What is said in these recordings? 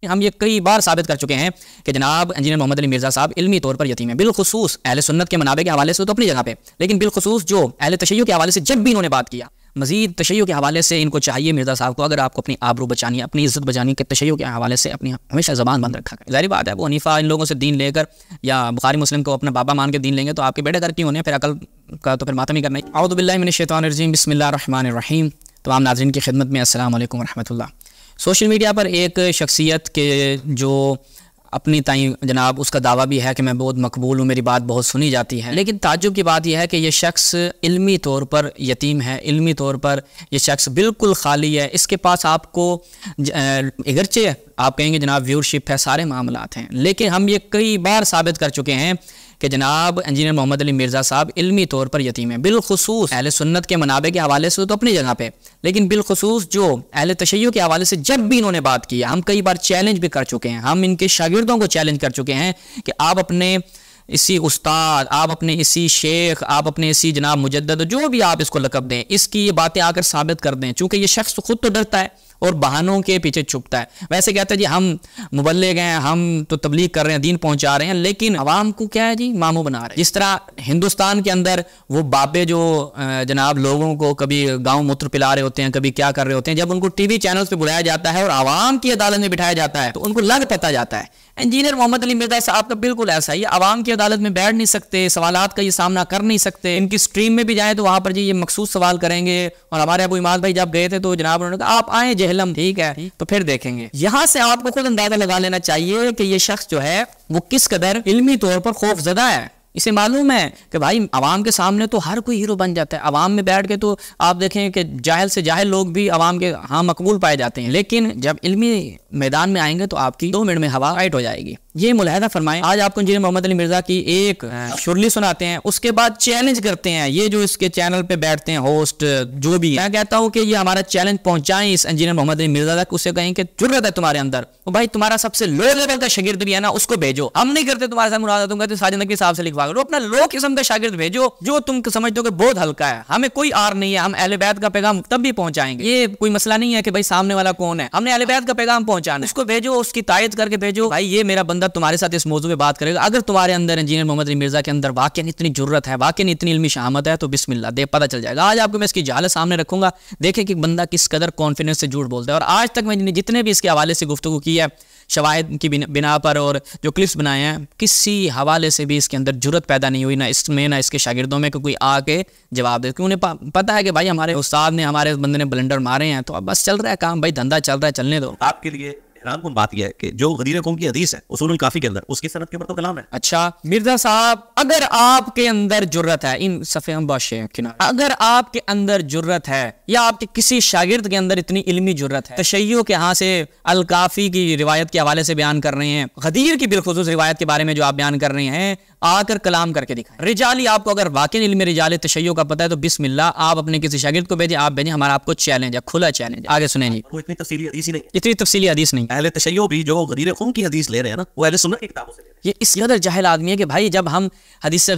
ہم یہ کئی بار ثابت کر چکے ہیں کہ جناب انجینئر محمد علی مرزا صاحب علمی طور پر یتیم ہیں، بالخصوص اہل سنت کے منابع کے حوالے سے تو اپنی جگہ پہ، لیکن بالخصوص جو اہل تشیع کے حوالے سے جب بھی انہوں نے بات کیا، مزید تشیع کے حوالے سے ان کو چاہیے مرزا صاحب کو، اگر آپ کو اپنی آبرو بچانی ہے، اپنی عزت بچانی ہے، کہ تشیع کے حوالے سے اپنی ہمیشہ زبان بند رکھا کریں۔ ظاہر بات ہے ابو حنیفہ ان لوگوں سے دین لے کر یا بخاری مسلم کو اپنا بابا مان کے دین لیں گے تو آپ کے بیٹے گھر کیوں ہونے، پھر عقل کا تو پھر ماتم ہی کرنا ہے۔ اعوذ باللہ من الشیطان الرجیم، بسم اللہ الرحمن الرحیم۔ تمام ناظرین کی خدمت میں السلام علیکم ورحمۃ اللہ۔ سوشل میڈیا پر ایک شخصیت کے جو اپنی تائیں جناب اس کا دعویٰ بھی ہے کہ میں بہت مقبول ہوں، میری بات بہت سنی جاتی ہے، لیکن تعجب کی بات یہ ہے کہ یہ شخص علمی طور پر یتیم ہے، علمی طور پر یہ شخص بالکل خالی ہے، اس کے پاس آپ کو اگرچہ آپ کہیں گے جناب ویورشپ ہے، سارے معاملات ہیں، لیکن ہم یہ کئی بار ثابت کر چکے ہیں کہ جناب انجینئر محمد علی مرزا صاحب علمی طور پر یتیم ہیں، بالخصوص اہل سنت کے منابع کے حوالے سے تو اپنی جگہ پہ، لیکن بالخصوص جو اہل تشیع کے حوالے سے جب بھی انہوں نے بات کی، ہم کئی بار چیلنج بھی کر چکے ہیں، ہم ان کے شاگردوں کو چیلنج کر چکے ہیں کہ آپ اپنے اسی استاد، آپ اپنے اسی شیخ، آپ اپنے اسی جناب مجدد، جو بھی آپ اس کو لقب دیں، اس کی یہ باتیں آ کر ثابت کر دیں، چونکہ یہ شخص خود تو ڈرتا ہے اور بہانوں کے پیچھے چھپتا ہے۔ ویسے کہتا ہے جی ہم مبلغ ہیں، ہم تو تبلیغ کر رہے ہیں، دین پہنچا رہے ہیں، لیکن عوام کو کیا ہے جی ماموں بنا رہے ہیں۔ جس طرح ہندوستان کے اندر وہ بابے جو جناب لوگوں کو کبھی گاؤں موتر پلا رہے ہوتے ہیں، کبھی کیا کر رہے ہوتے ہیں، جب ان کو ٹی وی چینلز پہ بلایا جاتا ہے اور عوام کی عدالت میں بٹھایا جاتا ہے تو ان کو لگ پتہ جاتا ہے۔ انجینئر محمد علی مرزا صاحب کا بالکل ایسا ہی ہے، عوام کی عدالت میں بیٹھ نہیں سکتے، سوالات کا یہ سامنا کر نہیں سکتے، ان کی سٹریم میں بھی جائیں تو وہاں پر جی یہ مخصوص سوال کریں گے، اور ہمارے ابو اماد بھائی جب گئے تھے تو جناب انہوں نے کہا آپ آئیں جہلم، ٹھیک ہے تو پھر دیکھیں گے۔ یہاں سے آپ کو خود اندازہ لگا لینا چاہیے کہ یہ شخص جو ہے وہ کس قدر علمی طور پر خوف زدہ ہے۔ اسے معلوم ہے کہ بھائی عوام کے سامنے تو ہر کوئی ہیرو بن جاتا ہے، عوام میں بیٹھ کے تو آپ دیکھیں کہ جاہل سے جاہل لوگ بھی عوام کے ہاں مقبول پائے جاتے ہیں، لیکن جب علمی میدان میں آئیں گے تو آپ کی 2 منٹ میں ہوا رائٹ ہو جائے گی۔ یہ ملاحظہ فرمائیں۔ آج آپ کو انجینئر محمد علی مرزا کی ایک شرلی سناتے ہیں، اس کے بعد چیلنج کرتے ہیں، یہ جو اس کے چینل پہ بیٹھتے ہیں ہوسٹ جو بھی، میں کہتا ہوں کہ یہ ہمارا چیلنج پہنچائیں اس انجینئر محمد علی مرزا تک، اسے کہیں کہ جرأت ہے تمہارے اندر، بھائی تمہارا سب سے لو لیول کا شاگرد بھی ہے نا، اس کو بھیجو، ہم نہیں کرتے تمہارے ساتھ مناظرہ، تم کہتے ساجد نقوی صاحب سے لکھوا کرو، اپنا لو قسم کا شاگرد بھیجو جو تم سمجھتے ہو کہ بہت ہلکا ہے، ہمیں کوئی آر نہیں ہے، ہم اہل بیت کا پیغام تب بھی پہنچائیں گے، یہ کوئی مسئلہ نہیں ہے کہ بھائی سامنے والا کون ہے، ہم نے اہل بیت کا پیغام پہنچانا ہے، اس کو بھیجو، اس کی تائید کر کے بھیجو، بھائی یہ میرا بندہ تمہارے ساتھ اس موضوع پہ بات کرے گا۔ اگر تمہارے اندر انجینئر محمد علی مرزا کے اندر واقعی اتنی جرت ہے، واقعی اتنی علمی شہامت ہے تو بسم اللہ دے پتہ چل جائے گا۔ آج آپ کو میں اس کی جہالت سامنے رکھوں گا، دیکھیں کہ بندہ کس قدر کانفیڈنس سے جھوٹ بولتا ہے، اور آج تک میں نے جتنے بھی اس کے حوالے سے گفتگو کی ہے شواہد کی بنا پر اور جو کلپس بنائے ہیں، کسی حوالے سے بھی اس کے اندر جرت پیدا نہیں ہوئی، نہ اس میں نہ اس کے شاگردوں میں کہ کوئی آ کے جواب دے، کیوں انہیں پتہ ہے کہ بھائی ہمارے استاد نے ہمارے بندے نے بلنڈر مارے ہیں، تو اب بس چل رہا ہے کام، بھائی دھندا چل رہا ہے، چلنے دو۔ آپ کے لیے حیران کن بات یہ ہے کہ جو غدیر قوم کی حدیث ہے اصول الکافی کے اندر، اس کی صنعت کے اوپر تو کلام ہے۔ اچھا مرزا صاحب، اگر آپ کے اندر جرت ہے، ان صفحے ہم باشے کنارے، اگر آپ کے اندر جرت ہے یا آپ کے کسی شاگرد کے اندر اتنی علمی جرت ہے، تشیع کے ہاں سے الکافی کی روایت کے حوالے سے بیان کر رہے ہیں، غدیر کی بالخصوص روایت کے بارے میں جو آپ بیان کر رہے ہیں، آ کر کلام کر کے دکھائیں۔ رجالی آپ کو اگر واقعی علم رجال تشیع کا پتہ ہے تو بسم اللہ، آپ اپنے کسی شاگرد کو بھیجیں، آپ بھیجیں، ہمارا آپ کو چیلنج ہے، کھلا چیلنج۔ آگے سنیں جی، وہ اتنی تفصیلی حدیث ہی نہیں، اتنی تفصیلی حدیث نہیں، اہل تشیع بھی جو غدیر قوم کی حدیث لے رہے ہیں نا، وہ اہل سنت کی کتابوں سے لے رہے ہیں۔ یہ اس قدر جاہل آدمی ہے کہ بھائی جب ہم حدیث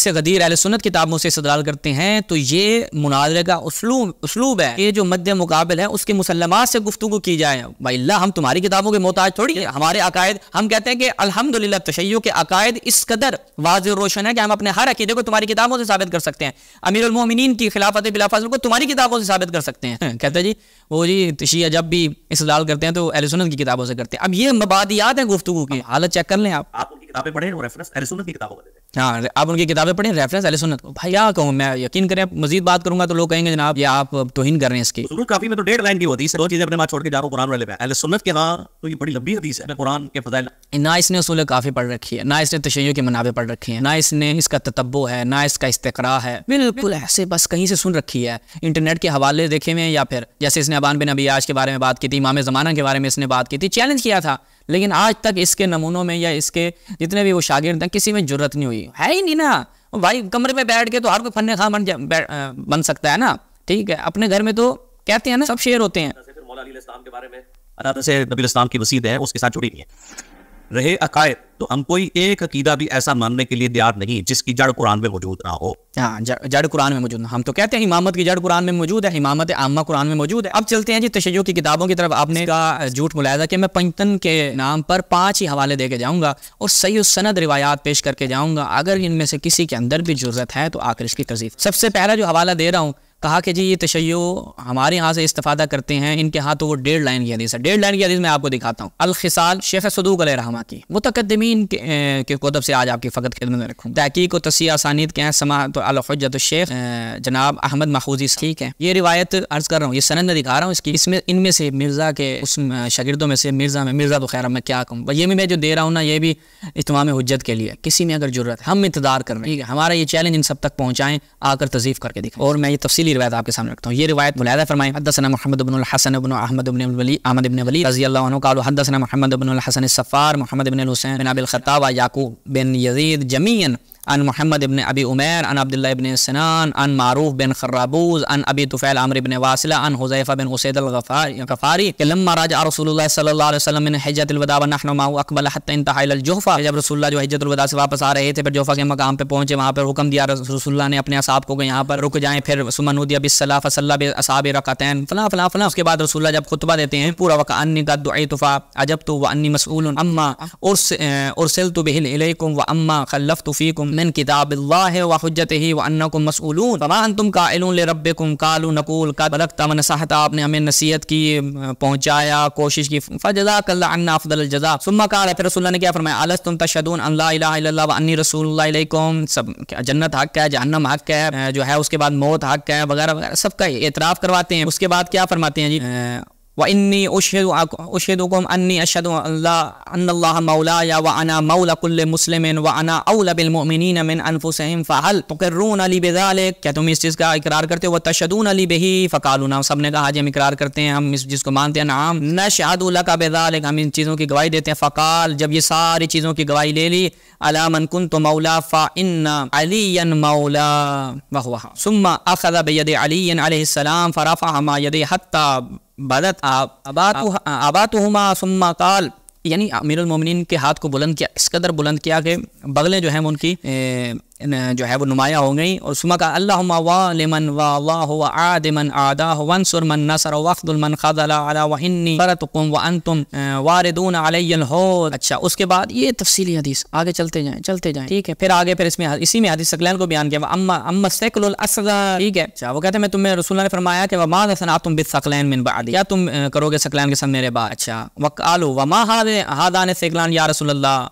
غدیر اہل سنت کتابوں سے استدلال کرتے ہیں تو یہ مناظرے کا اسلوب ہے، یہ جو مد مقابل ہے اس کے مسلمات سے گفتگو کی جائے۔ بھائی اللہ ہم تمہاری کتابوں کے محتاج تھوڑی ہیں، ہمارے عقائد، ہم کہتے ہیں کہ الحمدللہ تشیع کے عقائد اس قدر واضح و روشن ہے کہ ہم اپنے ہر عقیدے کو تمہاری کتابوں سے ثابت کر سکتے ہیں، امیر المومنین کی خلافت بلا فضل کو تمہاری کتابوں سے ثابت کر سکتے ہیں۔ کہتے ہیں جی وہ جی تشیع جب بھی استدلال کرتے ہیں تو اہل سنت کی کتابوں سے کرتے ہیں۔ اب یہ مبادیات ہیں گفتگو کی، حالت چیک کر لیں آپ ان کی کتابیں پڑھیں اور ریفرنس اہل سنت کی کتابوں کو دے دیں۔ ہاں آپ ان کی کتابیں پڑھیں، ریفرنس اہل سنت کو۔ بھائی کیا کہوں میں، یقین کریں مزید بات کروں گا تو لوگ کہیں گے جناب یہ آپ توہین کر رہے ہیں اس کی۔ اصول کافی میں تو 1.5 لائن کی حدیث ہے، 2 چیزیں اپنے ماں چھوڑ کے جا رہا ہوں قرآن والے پہ۔ اہل سنت کے ہاں تو یہ بڑی لمبی حدیث ہے قرآن کے فضائل، نہ اس نے اصول کافی پڑھ رکھی ہے، نہ اس نے تشیع کے منابع پڑھ رکھی ہیں، نہ اس نے اس کا تتبع ہے، نہ اس کا استقراء ہے، بالکل ایسے بس کہیں سے سن رکھی ہے، انٹرنیٹ کے حوالے دیکھے ہوئے، یا پھر جیسے اس نے ابان بن ابی عیاش کے بارے میں بات کی تھی، امام زمانہ کے بارے میں اس نے بات کی تھی، چیلنج کیا تھا، لیکن آج تک اس کے نمونوں میں یا اس کے جتنے بھی وہ شاگرد ہیں کسی میں جرت نہیں ہوئی ہے ہی نہیں نا۔ بھائی کمرے میں بیٹھ کے تو ہر کوئی فن خواہ بن سکتا ہے نا، ٹھیک ہے، اپنے گھر میں تو کہتے ہیں نا سب شیر ہوتے ہیں۔ مولا علیہ السلام کے بارے میں سے نبی الاسلام کی وسیع ہے اس کے ساتھ جڑی نہیں ہے۔ رہے عقائد تو ہم کوئی ایک عقیدہ بھی ایسا ماننے کے لیے تیار نہیں جس کی جڑ قرآن میں موجود نہ ہو. ہاں جڑ قرآن میں موجود. ہم تو کہتے ہیں امامت کی جڑ قرآن میں موجود ہے, امامت عامہ قرآن میں موجود ہے. اب چلتے ہیں جی تشیع کی کتابوں کی طرف. آپ نے کا جھوٹ ملاحظہ کہ میں پنجتن کے نام پر 5 ہی حوالے دے کے جاؤں گا اور صحیح السند روایات پیش کر کے جاؤں گا. اگر ان میں سے کسی کے اندر بھی جرت ہے تو آ کر اس کی تصدیق. سب سے پہلا جو حوالہ دے رہا ہوں, کہا کہ جی یہ تشیع ہمارے ہاں سے استفادہ کرتے ہیں, ان کے ہاں تو وہ 1.5 لائن کی حدیث ہے. 1.5 لائن کی حدیث میں آپ کو دکھاتا ہوں. الخصال شیخ صدوق علیہ رحمہ کی, متقدمین کے کتب سے آج آپ کی فقط خدمت میں رکھوں. تحقیق و تصحیح اسانید کے ہیں سماعت الحجۃ الشیخ جناب احمد محفوظی. ٹھیک ہے, یہ روایت عرض کر رہا ہوں, یہ سند میں دکھا رہا ہوں اس کی. اس میں ان میں سے مرزا کے اس شاگردوں میں سے مرزا تو خیر میں کیا کہوں, یہ میں جو دے رہا ہوں نا یہ بھی اتمام حجت کے لیے. کسی میں اگر ضرورت ہے ہم انتظار کر رہے ہیں, ٹھیک ہے, ہمارا یہ چیلنج ان سب تک پہنچائیں, آ کر تضعیف کر کے دکھائیں. اور میں یہ تفصیلی روایت آپ کے سامنے رکھتا ہوں. یہ روایت ملاحظہ فرمائیں. حدثنا محمد بن الحسن بن احمد بن ولي رضی اللہ عنہ قالوا حدثنا محمد بن الحسن الصفار محمد بن الحسین بن ابي الخطاب ويعقوب بن يزيد جميعا عن محمد بن ابي عمير عن عبد الله بن سنان عن معروف بن خرابوز عن ابي طفيل عمرو بن واصلة عن حذيفة بن اسيد الغفاري لما رجع رسول الله صلى الله عليه وسلم من حجة الوداع ونحن معه اقبل حتى انتهى الى الجحفة. جب رسول اللہ جو حجۃ الوداع سے واپس آ رہے تھے, پھر جوفا کے مقام پہ پہنچے, وہاں پر حکم دیا رسول اللہ نے اپنے اصحاب کو کہ یہاں پر رک جائیں. پھر ثم نودي بالصلاة فصلى باصحاب ركعتين فلاں فلاں فلاں. اس کے بعد رسول اللہ جب خطبہ دیتے ہیں پورا وقت انی قد دعیت فاجبت وانی مسئول اما ارسلت به الیکم واما خلفت فیکم من کتاب اللہ وحجته وانکم مسئولون فما انتم قائلون لربکم قالوا نقول قد بلغت ونصحت. آپ نے ہمیں نصیحت کی, پہنچایا, کوشش کی, فجزاک اللہ عنا افضل الجزاء. ثم قال, پھر رسول اللہ نے کیا فرمایا, الستم تشهدون ان لا الہ الا اللہ وانی رسول اللہ الیکم. سب جنت حق ہے, جہنم حق ہے, جو ہے اس کے بعد موت حق ہے, وغیرہ وغیرہ سب کا اعتراف کرواتے ہیں. اس کے بعد کیا فرماتے ہیں جی, وَإِنِّي أُشْهِدُكُمْ أَنِّي أَشْهَدُ أَنَّ اللَّهَ مَوْلَايَ وَأَنَا مَوْلَى كُلِّ مُسْلِمٍ وَأَنَا أَوْلَى بِالْمُؤْمِنِينَ مِنْ أَنفُسِهِمْ فَهَلْ تُقِرُّونَ لِي بِذَلِكَ. کیا تم اس چیز کا اقرار کرتے ہو؟ وَتَشْهَدُونَ لِي بِهِ فَقَالُوا نعم. سب نے کہا جی ہم اقرار کرتے ہیں, ہم اس چیز کو مانتے ہیں. نعم نَشْهَدُ لَكَ بِذَلِكَ, ہم ان چیزوں کی گواہی دیتے ہیں. فقال, جب یہ ساری چیزوں کی گواہی لے لی, عَلَى مَنْ كُنْتُ مَوْلَى فَإِنَّ عَلِيًّا مَوْلَى وَهُوَ. ثُمَّ أَخَذَ بِيَدِ عَلِيٍّ عَلَيْهِ السَّلَامَ فَرَفَعَهُمَا يَدَيْهِ حَتَّى بدت آباتہما ثم قال, یعنی امیر المومنین کے ہاتھ کو بلند کیا, اس قدر بلند کیا کہ بغلیں جو ہیں ان کی جو ہے وہ نمایاں ہو گئیں. اور ثم قال اللہم والمن واللہ وعاد من عاداہ وانصر من نصر واخذل من خذل علی وانی فرتکم وانتم واردون علی الحوض. اچھا, اس کے بعد یہ تفصیلی حدیث, آگے چلتے جائیں ٹھیک ہے. پھر آگے پھر اس میں اسی میں حدیث ثقلین کو بیان کیا, اما الثقل الاصغر. ٹھیک ہے, اچھا, وہ کہتے ہیں میں تمہیں رسول اللہ نے فرمایا کہ وما صنعتم بالثقلین من بعد, کیا تم کرو گے ثقلین کے ساتھ میرے بعد. اچھا, وقالوا وما هذان الثقلان یا رسول اللہ,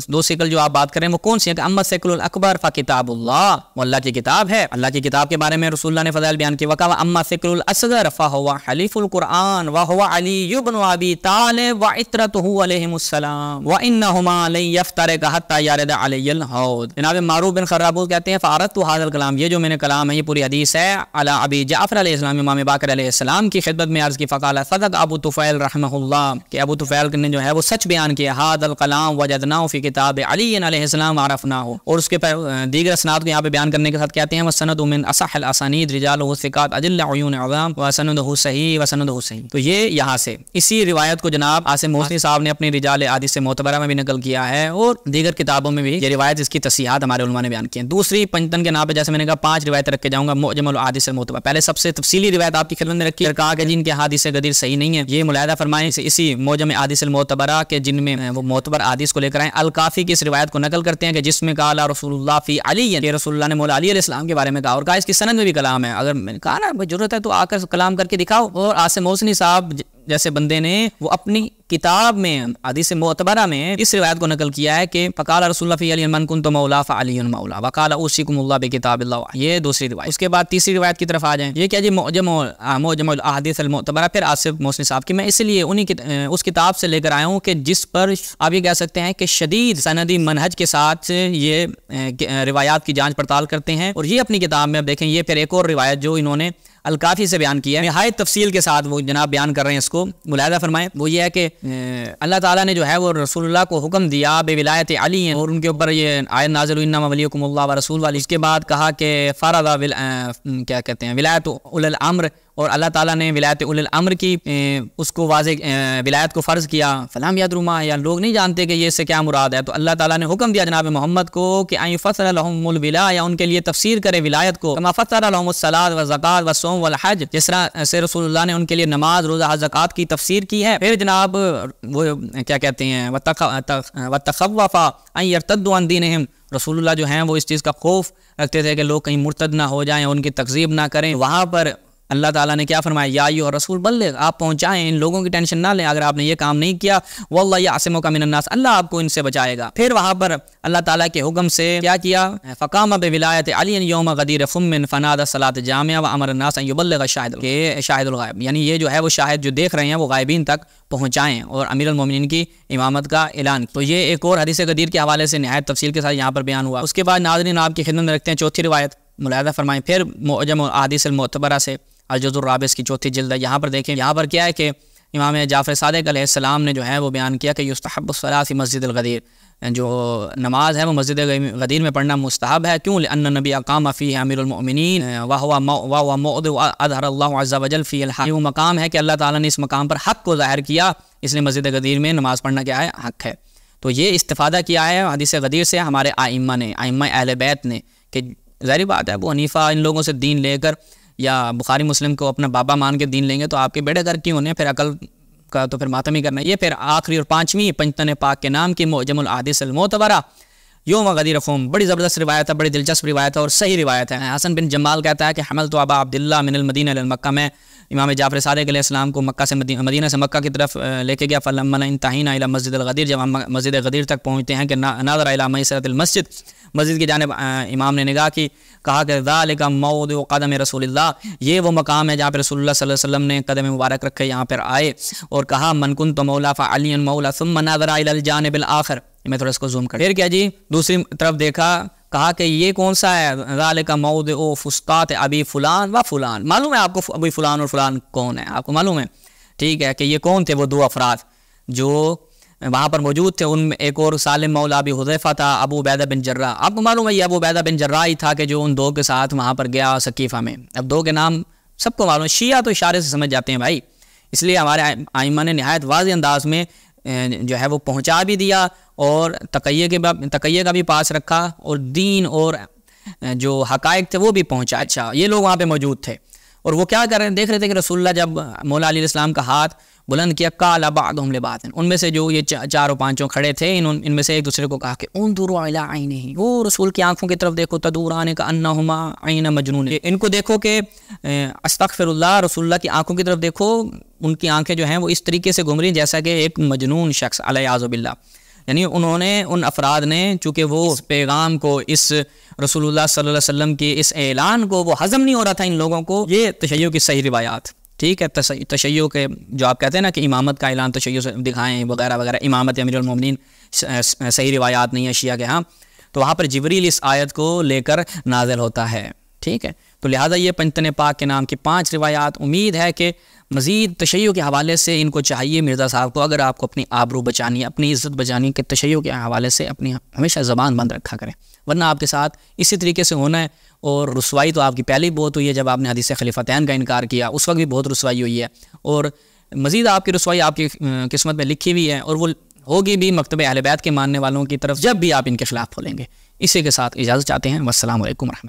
دو ثقل جو آپ بات کر رہے ہیں وہ کون سی ہیں؟ کہ اما الثقل الاکبر کتاب اللہ, وہ اللہ کی کتاب ہے. اللہ کی کتاب کے بارے میں رسول اللہ نے فضائل بیان کیا. وقال اما ثقل الاصغر فهو حلیف القرآن وهو علی بن ابی طالب وعترته علیہم السلام وانهما لن يفترق حتى يرد علی الحوض. جناب معروف بن خرابوز کہتے ہیں فاردت هذا الكلام, یہ جو میں نے کلام ہے یہ پوری حدیث ہے, علی ابی جعفر علیہ السلام, امام باقر علیہ السلام کی خدمت میں عرض کی. فقال صدق ابو طفیل رحمہ اللہ, کہ ابو طفیل نے جو ہے وہ سچ بیان کیا. هذا الكلام وجدناه في کتاب علی علیہ السلام عرفناه. اور اس کے دیگر اسناد کو یہاں پہ بیان کرنے کے ساتھ کہتے ہیں وسند من اصح الاسانید رجاله ثقات اجل عیون عظام وسنده صحیح. تو یہ یہاں سے اسی روایت کو جناب عاصم موصلی صاحب نے اپنی رجال احادیث معتبرہ میں بھی نقل کیا ہے, اور دیگر کتابوں میں بھی یہ روایت اس کی تصحیحات ہمارے علماء نے بیان کی ہیں. دوسری پنجتن کے نام پہ جیسے میں نے کہا 5 روایتیں رکھ کے جاؤں گا معجم الاحادیث المعتبرہ. پہلے سب سے تفصیلی روایت آپ کی خدمت میں رکھی, کہا کہ جن کے احادیث غدیر صحیح نہیں ہے یہ ملاحظہ فرمائیں اسی معجم الاحادیث المعتبرہ کے, جن میں وہ معتبر احادیث کو لے کر آئیں. الکافی کی اس روایت کو نقل کرتے ہیں کہ جس میں قال رسول اللہ فی علی, یہ رسول اللہ نے مولا علی علیہ السلام کے بارے میں کہا, اور کہا اس کی سند میں بھی کلام ہے. اگر میں نے کہا نا ضرورت ہے تو آ کر کلام کر کے دکھاؤ. اور عاصم موصلی صاحب جیسے بندے نے وہ اپنی کتاب میں حدیث معتبرہ میں اس روایت کو نقل کیا ہے کہ فقال رسول اللہ فی علی من کنت مولا فعلی مولا وقال اوصیکم اللہ بکتاب اللہ. یہ دوسری روایت. اس کے بعد تیسری روایت کی طرف آ جائیں. یہ کیا جی معجم الاحادیث المعتبرہ پھر عاصم موصلی صاحب کی. میں اس لیے اس کتاب سے لے کر آیا ہوں کہ جس پر آپ یہ کہہ سکتے ہیں کہ شدید سندی منہج کے ساتھ یہ روایات کی جانچ پڑتال کرتے ہیں. اور یہ اپنی کتاب میں اب دیکھیں, یہ پھر ایک اور روایت جو انہوں نے الکافی سے بیان کیا ہے, نہایت تفصیل کے ساتھ وہ جناب بیان کر رہے ہیں. اس کو ملاحظہ فرمائیں. وہ یہ ہے کہ اللہ تعالیٰ نے جو ہے وہ رسول اللہ کو حکم دیا بے ولایت علی, اور ان کے اوپر یہ آیت نازل ہوئی انما ولیکم اللہ ورسول والی. اس کے بعد کہا کہ فرض کیا کہتے ہیں ولایت اول الامر, اور اللہ تعالیٰ نے ولایت اولی الامر کی اس کو واضح ولایت کو فرض کیا، فلم یدرما، یا لوگ نہیں جانتے کہ یہ اس سے کیا مراد ہے، تو اللہ تعالیٰ نے حکم دیا جناب محمد کو کہ ان یفسر لهم الولایہ، ان کے لیے تفسیر کرے ولایت کو، کما فسر لهم الصلاۃ والزکات والصوم والحج، جس طرح سے رسول اللہ نے ان کے لیے نماز، روزہ، حج، زکات کی تفسیر کی ہے۔ پھر جناب وہ کیا کہتے ہیں وتخوف ان يرتدوا عن دینہم، رسول اللہ جو ہیں وہ اس چیز کا خوف رکھتے تھے کہ لوگ کہیں مرتد نہ ہو جائیں، ان کی تکذیب نہ کریں۔ وہاں پر اللہ تعالیٰ نے کیا فرمایا، یا ایھا الرسول بلغ، آپ پہنچائیں، ان لوگوں کی ٹینشن نہ لیں، اگر آپ نے یہ کام نہیں کیا، واللہ یعصمک من الناس، اللہ آپ کو ان سے بچائے گا۔ پھر وہاں پر اللہ تعالیٰ کے حکم سے کیا کیا، فقام بولایت علی یوم غدیر خم فنادى الصلاۃ جامعہ وامر الناس ان یبلغ شاہد الغائب، یعنی یہ جو ہے وہ شاہد جو دیکھ رہے ہیں وہ غائبین تک پہنچائیں، اور امیر المومنین کی امامت کا اعلان۔ تو یہ ایک اور حدیث غدیر کے حوالے سے نہایت تفصیل کے ساتھ یہاں پر بیان ہوا۔ اس کے بعد ناظرین آپ کی خدمت میں رکھتے ہیں چوتھی روایت، ملاحظہ فرمائیں، پھر معجم الاحادیث المعتبرہ سے الجزء الرابع کی چوتھی جلد ہے۔ یہاں پر دیکھیں، یہاں پر کیا ہے کہ امام جعفر صادق علیہ السلام نے جو ہے وہ بیان کیا کہ یستحب الصلاۃ فی مسجد الغدیر، جو نماز ہے وہ مسجد غدیر میں پڑھنا مستحب ہے۔ کیوں؟ لأن النبی اقام فیہ امیر المؤمنین وهو موضع اظہر اللہ عز وجل فی الحق، یہ وہ مقام ہے کہ اللہ تعالیٰ نے اس مقام پر حق کو ظاہر کیا، اس لیے مسجد غدیر میں نماز پڑھنا کیا ہے، حق ہے۔ تو یہ استفادہ کیا ہے حدیث غدیر سے ہمارے ائمہ نے، ائمہ اہل بیت نے، کہ ظاہری بات ہے ابو حنیفہ ان لوگوں سے دین لے کر یا بخاری مسلم کو اپنا بابا مان کے دین لیں گے تو آپ کے بیڑے گھر کیوں ہونے، پھر عقل کا تو پھر ماتم ہی کرنا۔ یہ پھر آخری اور پانچویں پنجتن پاک کے نام کی معجم الاحادیث المعتبرہ یوم غدیر خم، بڑی زبردست روایت ہے، بڑی دلچسپ روایت ہے اور صحیح روایت ہے۔ حسن بن جمال کہتا ہے کہ حملت ابا عبداللہ من المدینہ الی مکہ، میں امام جعفر صادق علیہ السلام کو مکہ سے مدینہ سے مکہ کی طرف لے کے گیا، فلما انتہینا الی مسجد الغدیر، جب ہم مسجد غدیر تک پہنچتے ہیں کہ ناظر الی میسرۃ المسجد، مسجد کی جانب امام نے نگاہ کی، کہا کہ ذالک موضع قدم رسول اللہ، یہ وہ مقام ہے جہاں پہ رسول اللہ صلی اللہ علیہ وسلم نے قدم مبارک رکھے، یہاں پر آئے اور کہا من کنت مولا فعلی مولا ثم نظر الی الجانب الاخر، میں تھوڑا اس کو زوم کر، پھر کیا جی دوسری طرف دیکھا، کہا کہ یہ کون سا ہے، ذالک موضع فسطاط ابی فلان و فلان، معلوم ہے آپ کو ابی فلان اور فلان کون ہے، آپ کو معلوم ہے، ٹھیک ہے، کہ یہ کون تھے وہ دو افراد جو وہاں پر موجود تھے، ان میں ایک اور سالم مولا ابی حذیفہ تھا، ابو عبیدہ بن جراح، آپ کو معلوم ہے یہ ابو عبیدہ بن جراح ہی تھا کہ جو ان دو کے ساتھ وہاں پر گیا سقیفہ میں۔ اب دو کے نام سب کو معلوم ہے، شیعہ تو اشارے سے سمجھ جاتے ہیں بھائی، اس لیے ہمارے ائمہ نے نہایت واضح انداز میں جو ہے وہ پہنچا بھی دیا اور تقیہ کا بھی پاس رکھا، اور دین اور جو حقائق تھے وہ بھی پہنچا۔ اچھا یہ لوگ وہاں پہ موجود تھے اور وہ کیا کر رہے ہیں، دیکھ رہے تھے کہ رسول اللہ جب مولا علیہ السلام کا ہاتھ بلند کیا، قال بعضهم لبعض، ان میں سے جو یہ چاروں پانچوں کھڑے تھے ان میں سے ایک دوسرے کو کہا کہ انظروا الی عینہ، وہ رسول کی آنکھوں کی طرف دیکھو، تدوران کانہما عین مجنون، ان کو دیکھو کہ استغفر اللہ، رسول اللہ کی آنکھوں کی طرف دیکھو، ان کی آنکھیں جو ہیں وہ اس طریقے سے گھوم رہی جیسا کہ ایک مجنون شخص، علیہ باللہ، یعنی انہوں نے ان افراد نے چونکہ وہ اس پیغام کو، اس رسول اللہ صلی اللہ علیہ وسلم کے اس اعلان کو وہ ہضم نہیں ہو رہا تھا ان لوگوں کو، یہ تشیع کی صحیح روایات، ٹھیک ہے، تشیع کے جو آپ کہتے ہیں نا کہ امامت کا اعلان تشیع سے دکھائیں وغیرہ وغیرہ، امامت امیر المومنین صحیح روایات نہیں ہے شیعہ کے ہاں، تو وہاں پر جبریل اس آیت کو لے کر نازل ہوتا ہے، ٹھیک ہے۔ تو لہٰذا یہ پنجتن پاک کے نام کی 5 روایات، امید ہے کہ مزید تشیع کے حوالے سے ان کو چاہیے مرزا صاحب کو، اگر آپ کو اپنی آبرو بچانی، اپنی عزت بچانی، کہ تشیع کے حوالے سے اپنی ہمیشہ زبان بند رکھا کریں، ورنہ آپ کے ساتھ اسی طریقے سے ہونا ہے۔ اور رسوائی تو آپ کی پہلی بہت ہوئی ہے جب آپ نے حدیث خلیفتین کا انکار کیا، اس وقت بھی بہت رسوائی ہوئی ہے، اور مزید آپ کی رسوائی آپ کی قسمت میں لکھی ہوئی ہے، اور وہ ہوگی بھی مکتب اہل بیت کے ماننے والوں کی طرف جب بھی آپ ان کے خلاف بولیں گے۔ اسی کے ساتھ اجازت چاہتے ہیں، والسلام علیکم ورحمۃ اللہ۔